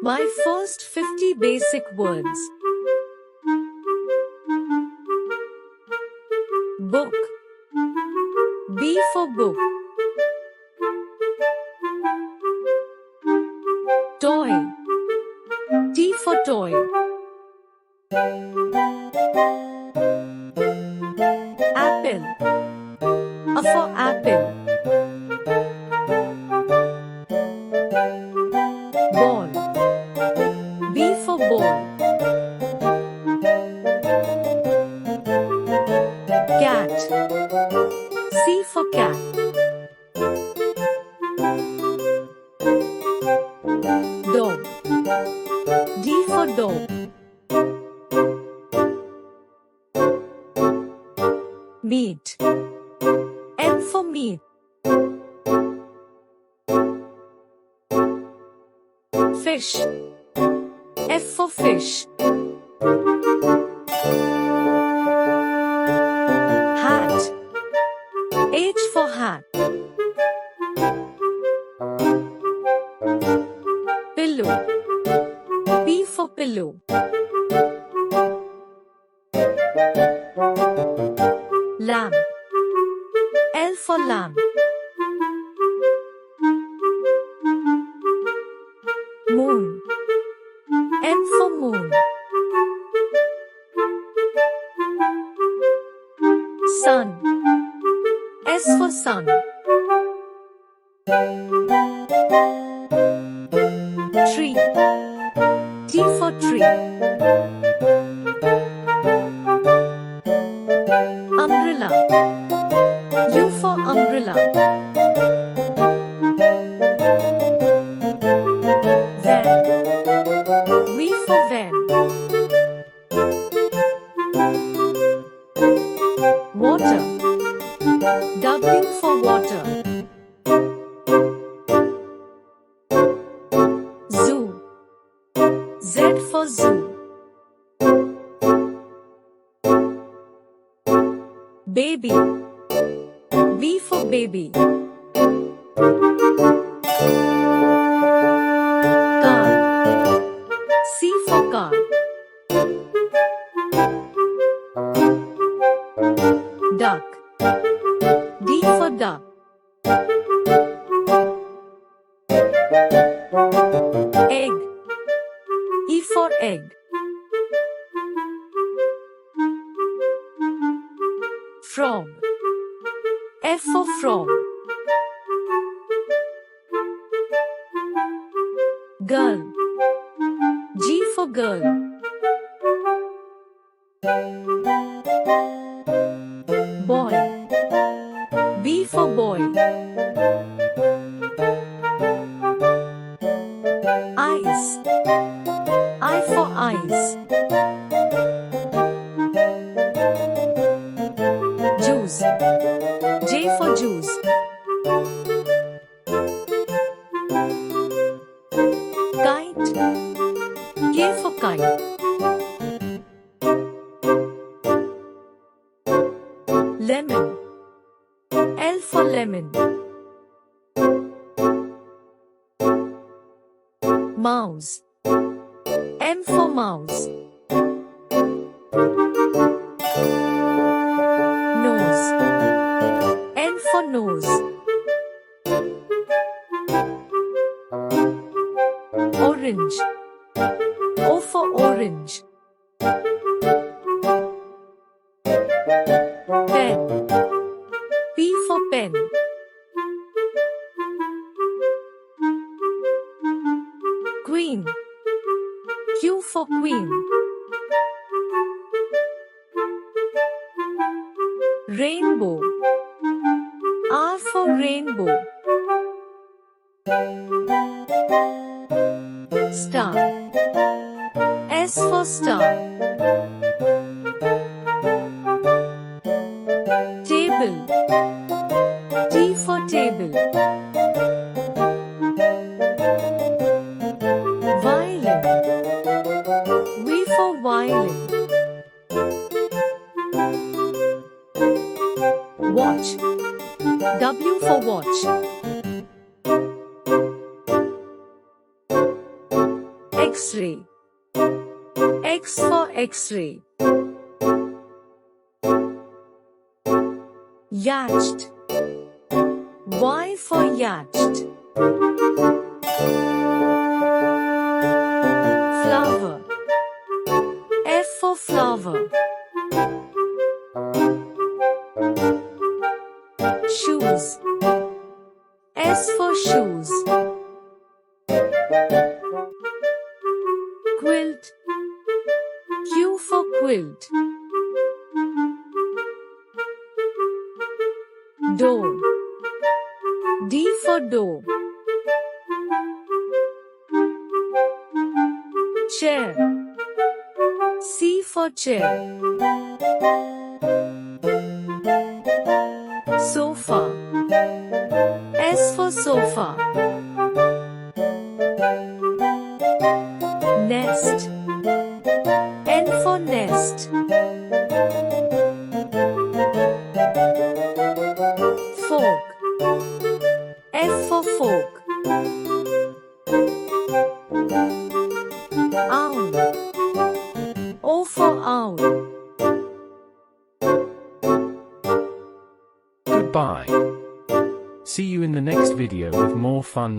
My first 50 basic words. Book. B for book. Toy. T for toy. Apple. A for apple. Ball. B for ball. Cat. C for cat. Dog. D for dog. Meat. M for meat. Fish. F for fish. Hat. H for hat. Pillow. P for pillow. Lamp. L for lamp. Moon. M for moon. Sun. S for sun. Tree. T for tree. Umbrella. U for umbrella. Van. V for van. Water. W for water. Zoo. Z for zoo. Baby. B for baby. Car. C for car. Duck. D for duck. Egg. E for egg. Frog. F for frog. Girl. G for girl. Boy. B for boy. Eyes. I for eyes. Juice. J for juice. Kite. K for kite. Lemon. L for lemon. Mouse. M for mouse. Nose. N for nose. Orange. O for orange. Pen. P for pen. Queen. Q for queen. Rainbow. R for rainbow. Star. S for star. Table. T for table. Violin. V for violin. Watch. W for watch. X-ray. X for X-ray. Yacht. Y for yacht. Flower. F for flower. Shoes. S for shoes. Quilt. Q for quilt. Door. D for door. Chair. C for chair. Sofa. S for sofa. Nest. N for nest. Fork. F for fork. Owl. O for owl. Goodbye. See you in the next video with more fun.